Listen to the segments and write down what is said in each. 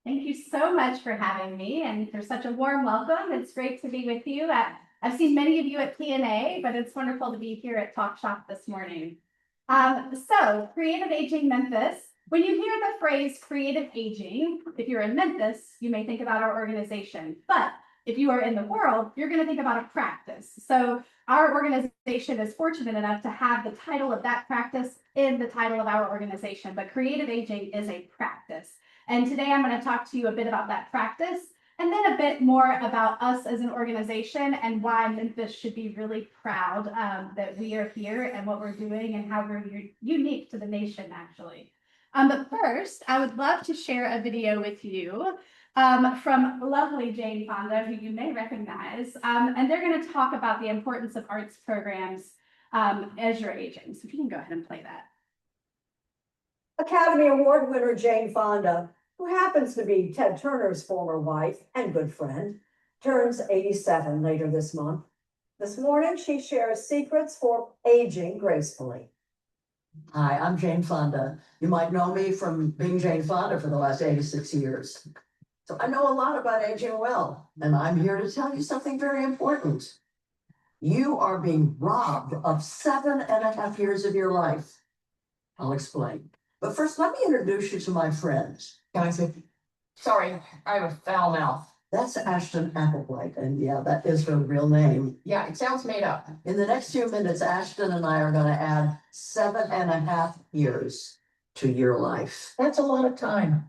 Thank you so much for having me and for such a warm welcome. It's great to be with you. I've seen many of you at P&A, but it's wonderful to be here at Talk Shop this morning. So Creative Aging Memphis. When you hear the phrase creative aging, if you're in Memphis, you may think about our organization. But if you are in the world, you're going to think about a practice. So our organization is fortunate enough to have the title of that practice in the title of our organization. But creative aging is a practice. And today I'm going to talk to you a bit about that practice and then a bit more about us as an organization and why Memphis should be really proud that we are here and what we're doing and how we're unique to the nation, actually. But first, I would love to share a video with you from lovely Jane Fonda, who you may recognize, and they're going to talk about the importance of arts programs as you're aging. So if you can go ahead and play that. Academy Award winner Jane Fonda, who happens to be Ted Turner's former wife and good friend, turns 87 later this month. This morning, she shares secrets for aging gracefully. Hi, I'm Jane Fonda. You might know me from being Jane Fonda for the last 86 years. So I know a lot about aging well, and I'm here to tell you something very important. You are being robbed of 7.5 years of your life. I'll explain. But first, let me introduce you to my friends. Can I say, sorry, I have a foul mouth. That's Ashton Applewhite, and yeah, that is her real name. Yeah, it sounds made up. In the next few minutes, Ashton and I are going to add 7.5 years to your life. That's a lot of time.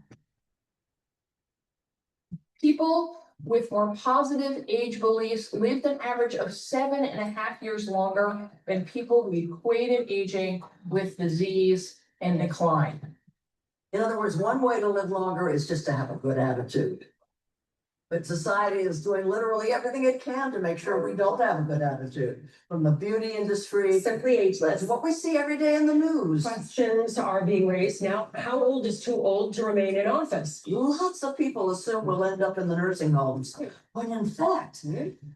People with more positive age beliefs lived an average of 7.5 years longer than people who equated aging with disease and decline. In other words, one way to live longer is just to have a good attitude. But society is doing literally everything it can to make sure we don't have a good attitude. From the beauty industry, Simply ageless. that's what we see every day in the news. Questions are being raised now. How old is too old to remain in office? Lots of people assume we'll end up in the nursing homes, when in fact,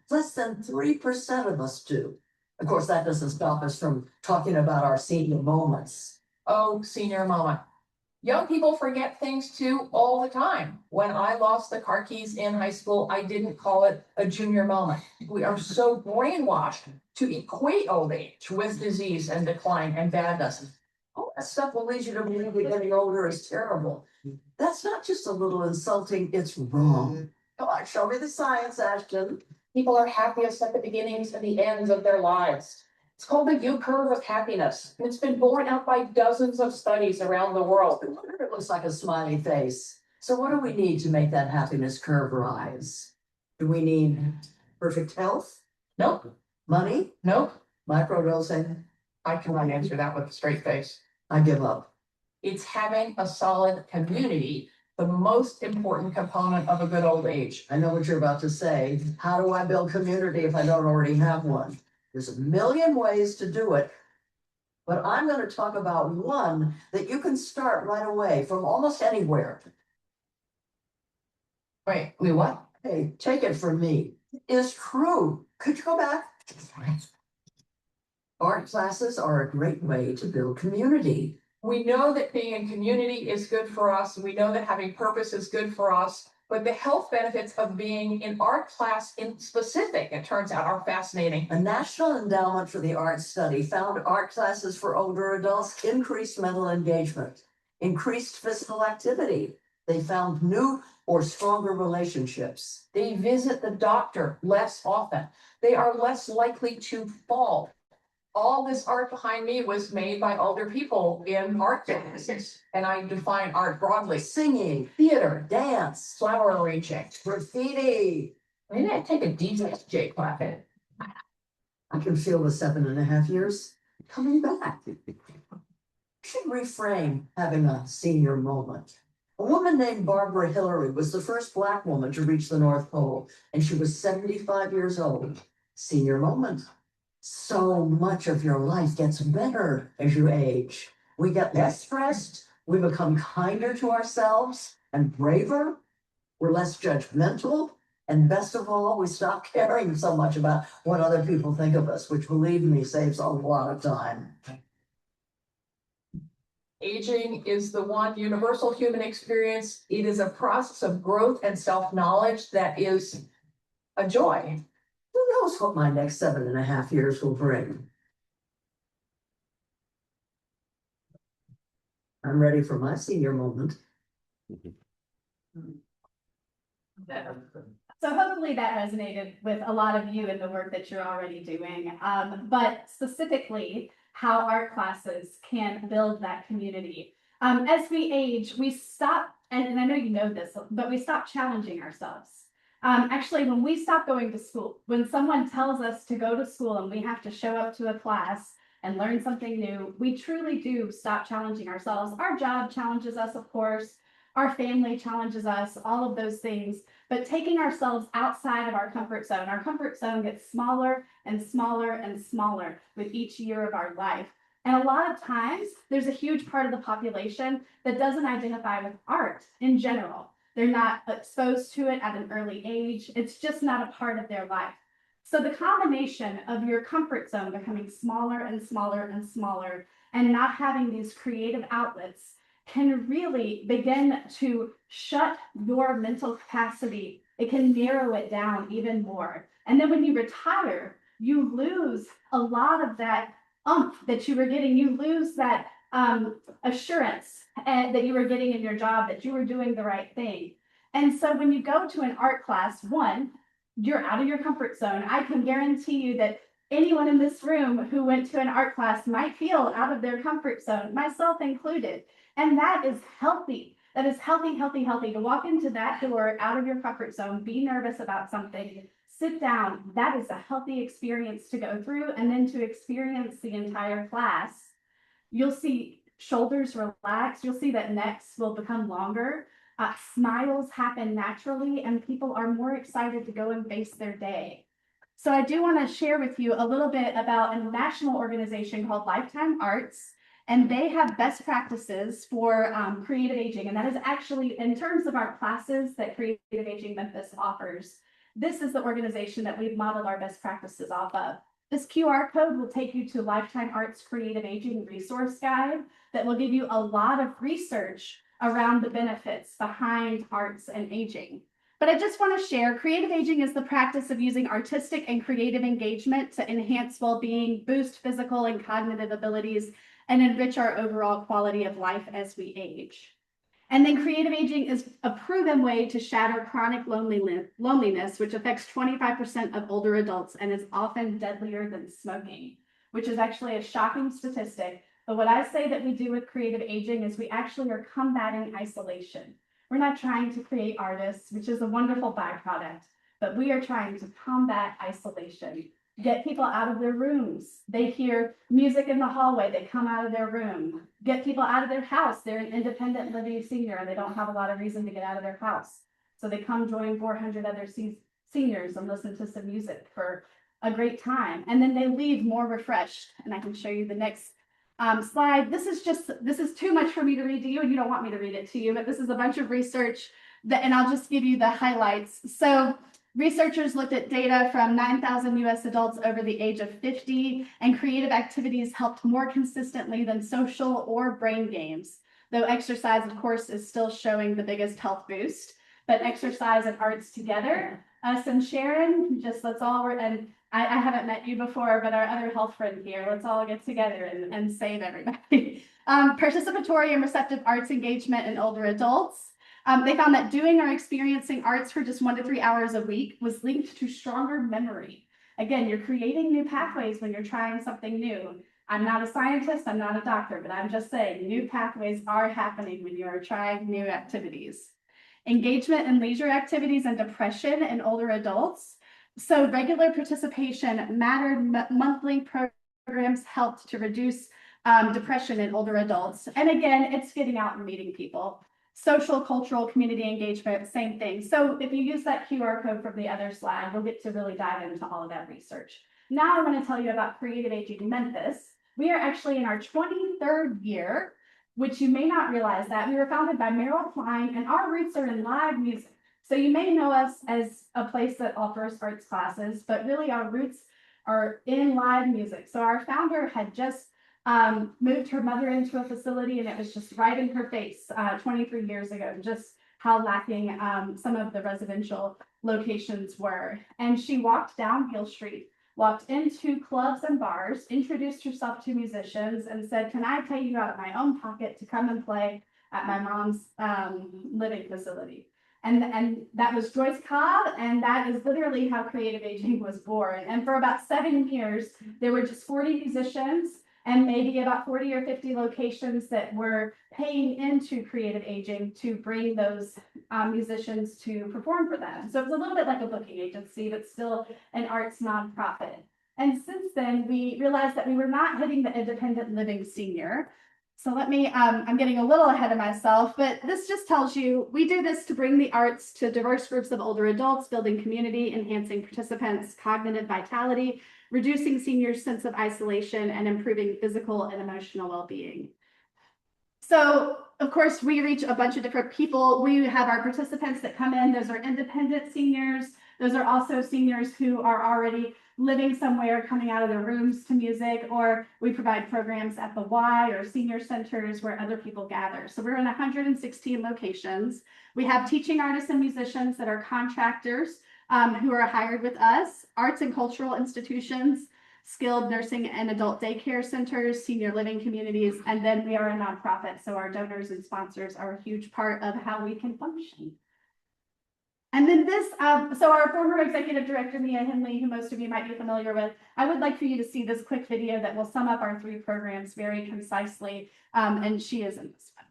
less than 3% of us do. Of course, that doesn't stop us from talking about our senior moments. Oh, senior moment. Young people forget things too all the time. When I lost the car keys in high school, I didn't call it a junior moment. We are so brainwashed to equate old age with disease and decline and badness. All that stuff will lead you to believe that getting older is terrible. That's not just a little insulting, it's wrong. Come on, show me the science, Ashton. People are happiest at the beginnings and the ends of their lives. It's called the U-curve of happiness, and it's been borne out by dozens of studies around the world. It looks like a smiley face. So what do we need to make that happiness curve rise? Do we need perfect health? Nope. Money? Nope. Microdosing? I cannot answer that with a straight face. I give up. It's having a solid community, the most important component of a good old age. I know what you're about to say. How do I build community if I don't already have one? There's a million ways to do it, but I'm going to talk about one that you can start right away from almost anywhere. Wait, what? Hey, take it from me. It's true. Could you go back? Art classes are a great way to build community. We know that being in community is good for us. We know that having purpose is good for us. But the health benefits of being in art class in specific, it turns out, are fascinating. A National Endowment for the Arts study found art classes for older adults increased mental engagement, increased physical activity. They found new or stronger relationships. They visit the doctor less often. They are less likely to fall. All this art behind me was made by older people in art classes, and I define art broadly. Singing, theater, dance, Flower arranging, graffiti. Maybe I take a DJ class in. I can feel the 7.5 years coming back. You should reframe having a senior moment. A woman named Barbara Hillary was the first Black woman to reach the North Pole, and she was 75 years old. Senior moment. So much of your life gets better as you age. We get less stressed, we become kinder to ourselves and braver, we're less judgmental, and best of all, we stop caring so much about what other people think of us, which, believe me, saves a lot of time. Aging is the one universal human experience. It is a process of growth and self-knowledge that is a joy. Who knows what my next 7.5 years will bring? I'm ready for my senior moment. So hopefully that resonated with a lot of you in the work that you're already doing, but specifically how art classes can build that community. As we age, we stop, and I know you know this, but we stop challenging ourselves. Actually, when we stop going to school, when someone tells us to go to school and we have to show up to a class and learn something new, we truly do stop challenging ourselves. Our job challenges us, of course. Our family challenges us, all of those things. But taking ourselves outside of our comfort zone gets smaller and smaller and smaller with each year of our life. And a lot of times, there's a huge part of the population that doesn't identify with art in general. They're not exposed to it at an early age. It's just not a part of their life. So the combination of your comfort zone becoming smaller and smaller and smaller and not having these creative outlets can really begin to shut your mental capacity. It can narrow it down even more. And then when you retire, you lose a lot of that oomph that you were getting. You lose that assurance that you were getting in your job, that you were doing the right thing. And so when you go to an art class, one, you're out of your comfort zone. I can guarantee you that anyone in this room who went to an art class might feel out of their comfort zone, myself included. And that is healthy. That is healthy, healthy, healthy to walk into that door out of your comfort zone, be nervous about something, sit down. That is a healthy experience to go through. And then to experience the entire class, you'll see shoulders relax. You'll see that necks will become longer. Smiles happen naturally, and people are more excited to go and face their day. So I do want to share with you a little bit about a national organization called Lifetime Arts. And they have best practices for creative aging. And that is actually, in terms of our classes that Creative Aging Memphis offers, this is the organization that we've modeled our best practices off of. This QR code will take you to Lifetime Arts Creative Aging Resource Guide that will give you a lot of research around the benefits behind arts and aging. But I just want to share, creative aging is the practice of using artistic and creative engagement to enhance well-being, boost physical and cognitive abilities, and enrich our overall quality of life as we age. And then creative aging is a proven way to shatter chronic loneliness, which affects 25% of older adults and is often deadlier than smoking, which is actually a shocking statistic. But what I say that we do with creative aging is we actually are combating isolation. We're not trying to create artists, which is a wonderful byproduct, but we are trying to combat isolation. Get people out of their rooms. They hear music in the hallway, they come out of their room. Get people out of their house. They're an independent living senior and they don't have a lot of reason to get out of their house. So they come join 400 other seniors and listen to some music for a great time. And then they leave more refreshed. And I can show you the next slide. This is too much for me to read to you and you don't want me to read it to you, but this is a bunch of research and I'll just give you the highlights. So researchers looked at data from 9,000 US adults over the age of 50, and creative activities helped more consistently than social or brain games. Though exercise, of course, is still showing the biggest health boost, but exercise and arts together, us and Sharon, let's all work. And I haven't met you before, but our other health friend here, let's all get together and save everybody. Participatory and receptive arts engagement in older adults. They found that doing or experiencing arts for just 1 to 3 hours a week was linked to stronger memory. Again, you're creating new pathways when you're trying something new. I'm not a scientist, I'm not a doctor, but I'm just saying new pathways are happening when you are trying new activities. Engagement in leisure activities and depression in older adults. So regular participation mattered. Monthly programs helped to reduce depression in older adults. And again, it's getting out and meeting people. Social, cultural, community engagement, same thing. So if you use that QR code from the other slide, we'll get to really dive into all of that research. Now I want to tell you about Creative Aging Memphis. We are actually in our 23rd year, which you may not realize that. We were founded by Meryl Klein, and our roots are in live music. So you may know us as a place that offers arts classes, but really our roots are in live music. So our founder had just moved her mother into a facility, and it was just right in her face 23 years ago, just how lacking some of the residential locations were. And she walked down Hill Street, walked into clubs and bars, introduced herself to musicians, and said, "Can I pay you out of my own pocket to come and play at my mom's living facility?" And that was Joyce Cobb, and that is literally how Creative Aging was born. And for about 7 years, there were just 40 musicians and maybe about 40 or 50 locations that were paying into Creative Aging to bring those musicians to perform for them. So it was a little bit like a booking agency, but still an arts nonprofit. And since then, we realized that we were not hitting the independent living senior. So let me, I'm getting a little ahead of myself, but this just tells you, we do this to bring the arts to diverse groups of older adults, building community, enhancing participants' cognitive vitality, reducing seniors' sense of isolation, and improving physical and emotional well-being. So, of course, we reach a bunch of different people. We have our participants that come in. Those are independent seniors. Those are also seniors who are already living somewhere, coming out of their rooms to music, or we provide programs at the Y or senior centers where other people gather. So we're in 116 locations. We have teaching artists and musicians that are contractors who are hired with us, arts and cultural institutions, skilled nursing and adult daycare centers, senior living communities, and then we are a nonprofit. So our donors and sponsors are a huge part of how we can function. And then this, so our former executive director, Mia Henley, who most of you might be familiar with, I would like for you to see this quick video that will sum up our 3 programs very concisely, and she is in this one.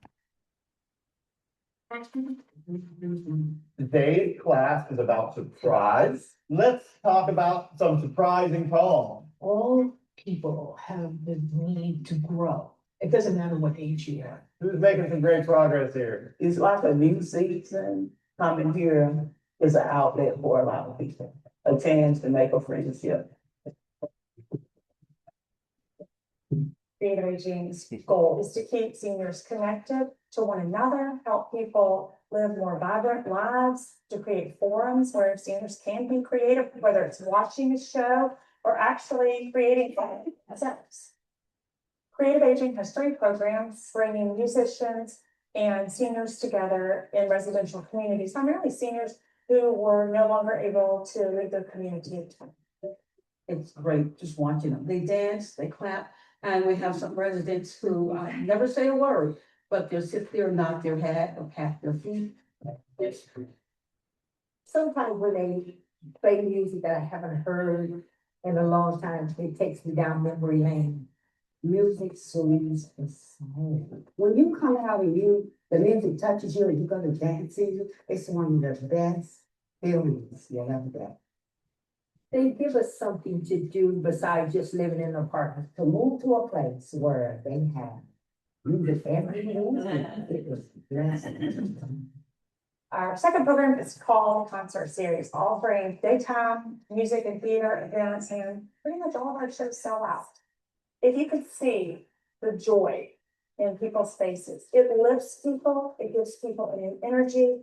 Today's class is about surprise. Let's talk about some surprising poems. All people have the need to grow. It doesn't matter what age you are. Who's making some great progress here? It's like a new season. Coming here is an outlet for a lot of people, a chance to make a friendship. Creative Aging's goal is to keep seniors connected to one another, help people live more vibrant lives, to create forums where seniors can be creative, whether it's watching a show or actually creating themselves. Creative Aging has 3 programs bringing musicians and seniors together in residential communities, primarily seniors who were no longer able to leave their community. It's great just watching them. They dance, they clap, and we have some residents who never say a word, but they'll sit there, nod their head, or pat their feet. It's Sometimes when they play music that I haven't heard in a long time, it takes me down memory lane. Music soothes the soul. When you come out and the music touches you and you go to dance to you, it's one of the best feelings you'll ever get. They give us something to do besides just living in an apartment, to move to a place where they have music every day. It was blessing. Our second program is called Concert Series, offering daytime music and theater events, and pretty much all of our shows sell out. If you could see the joy in people's faces, it lifts people, it gives people a new energy.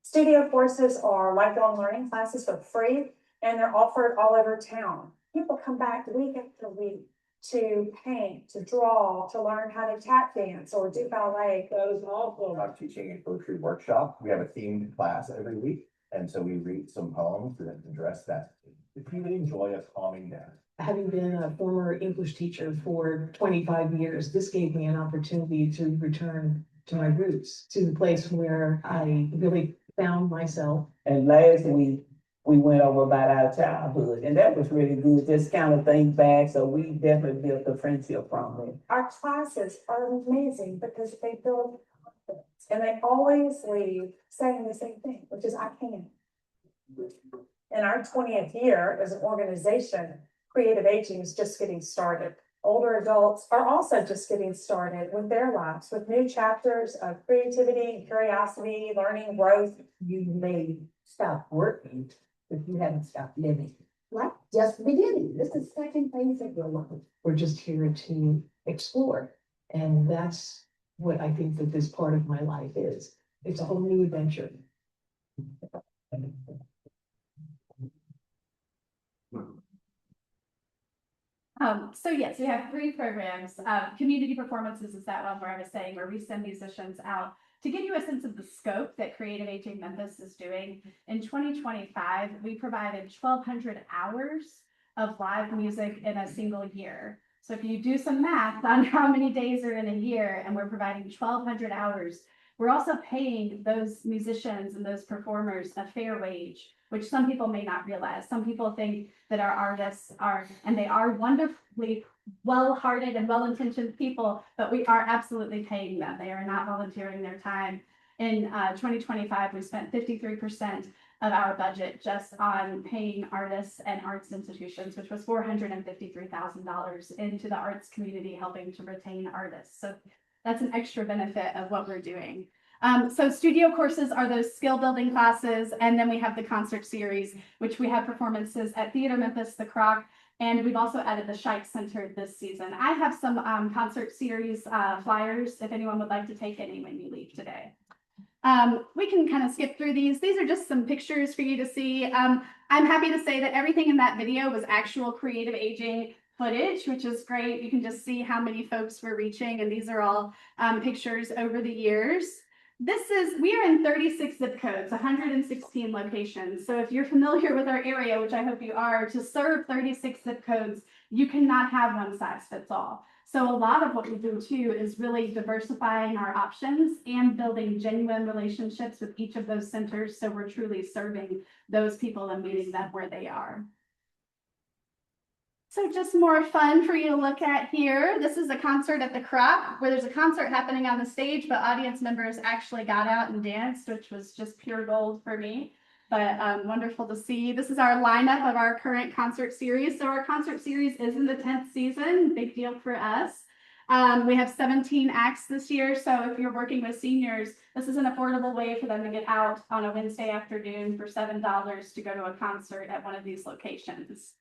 Studio courses are lifelong learning classes for free, and they're offered all over town. People come back week after week to paint, to draw, to learn how to tap dance or do ballet. That is also about teaching a poetry workshop. We have a themed class every week, and so we read some poems that address that. If you enjoy us calming down. Having been a former English teacher for 25 years, this gave me an opportunity to return to my roots, to the place where I really found myself. And last week, we went over about our childhood, and that was really good, just kind of think back, so we definitely built a friendship from it. Our classes are amazing because they build confidence, and they always leave saying the same thing, which is, I can. In our 20th year as an organization, Creative Aging is just getting started. Older adults are also just getting started with their lives, with new chapters of creativity, curiosity, learning, growth. You may stop working, but you haven't stopped living. Like just the beginning. This is the second phase of your life. We're just here to explore. And that's what I think that this part of my life is. It's a whole new adventure. So yes, we have 3 programs. Community performances is that one where I was saying where we send musicians out to give you a sense of the scope that Creative Aging Memphis is doing. In 2025, we provided 1,200 hours of live music in a single year. So if you do some math on how many days are in a year and we're providing 1,200 hours, we're also paying those musicians and those performers a fair wage, which some people may not realize. Some people think that our artists are, and they are wonderfully well-hearted and well-intentioned people, but we are absolutely paying them. They are not volunteering their time. In 2025, we spent 53% of our budget just on paying artists and arts institutions, which was $453,000 into the arts community, helping to retain artists. So that's an extra benefit of what we're doing. So studio courses are those skill building classes. And then we have the concert series, which we have performances at Theater Memphis, the Croc, and we've also added the Shike Center this season. I have some concert series flyers if anyone would like to take any when you leave today. We can kind of skip through these. These are just some pictures for you to see. I'm happy to say that everything in that video was actual Creative Aging footage, which is great. You can just see how many folks we're reaching, and these are all pictures over the years. We are in 36 zip codes, 116 locations. So if you're familiar with our area, which I hope you are, to serve 36 zip codes, you cannot have one size fits all. So a lot of what we do too is really diversifying our options and building genuine relationships with each of those centers. So we're truly serving those people and meeting them where they are. So just more fun for you to look at here. This is a concert at the Croc where there's a concert happening on the stage, but audience members actually got out and danced, which was just pure gold for me. But wonderful to see. This is our lineup of our current concert series. So our concert series is in the 10th season, big deal for us. We have 17 acts this year. So if you're working with seniors, this is an affordable way for them to get out on a Wednesday afternoon for $7 to go to a concert at one of these locations.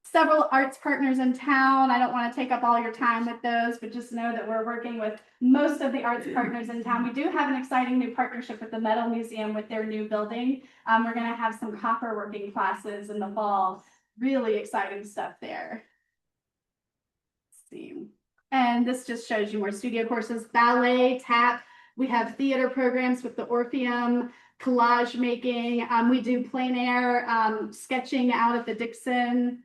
Several arts partners in town. I don't want to take up all your time with those, but just know that we're working with most of the arts partners in town. We do have an exciting new partnership with the Metal Museum with their new building. We're going to have some copper working classes in the fall. Really exciting stuff there. Let's see. And this just shows you more studio courses, ballet, tap. We have theater programs with the Orpheum, collage making. We do plein air sketching out at the Dixon.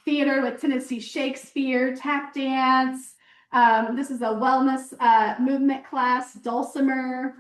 Theater with Tennessee Shakespeare, tap dance. This is a wellness movement class, dulcimer,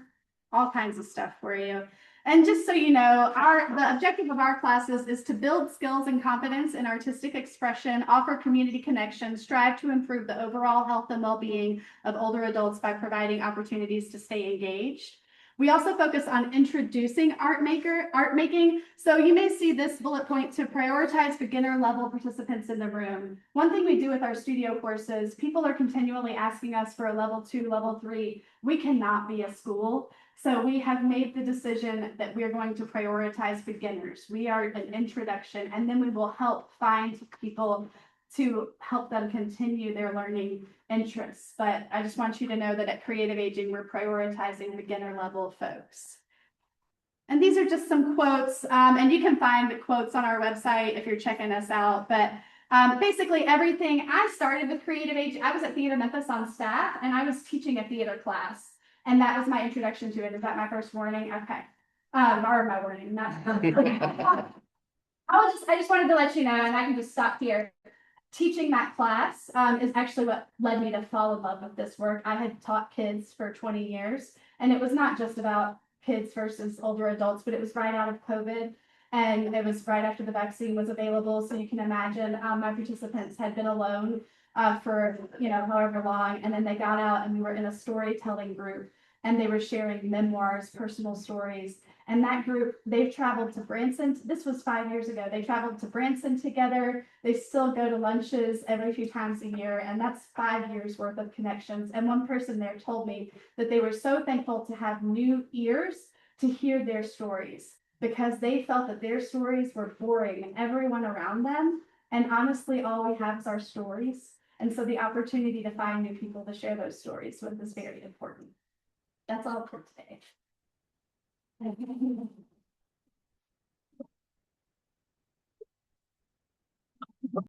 all kinds of stuff for you. And just so you know, the objective of our classes is to build skills and competence in artistic expression, offer community connection, strive to improve the overall health and well-being of older adults by providing opportunities to stay engaged. We also focus on introducing art making. So you may see this bullet point to prioritize beginner level participants in the room. One thing we do with our studio courses, people are continually asking us for a level 2, level 3. We cannot be a school. So we have made the decision that we are going to prioritize beginners. We are an introduction, and then we will help find people to help them continue their learning interests. But I just want you to know that at Creative Aging, we're prioritizing beginner level folks. And these are just some quotes, and you can find the quotes on our website if you're checking us out. But basically everything, I started with Creative Aging. I was at Theater Memphis on staff, and I was teaching a theater class. And that was my introduction to it. Is that my first warning? Okay. Or my warning, not. I just wanted to let you know, and I can just stop here. Teaching that class is actually what led me to fall in love with this work. I had taught kids for 20 years, and it was not just about kids versus older adults, but it was right out of COVID, and it was right after the vaccine was available. So you can imagine my participants had been alone for however long, and then they got out, and we were in a storytelling group, and they were sharing memoirs, personal stories. And that group, they've traveled to Branson. This was 5 years ago. They traveled to Branson together. They still go to lunches every few times a year. And that's 5 years worth of connections. And one person there told me that they were so thankful to have new ears to hear their stories, because they felt that their stories were boring everyone around them. And honestly, all we have is our stories. And so the opportunity to find new people to share those stories with is very important. That's all for today.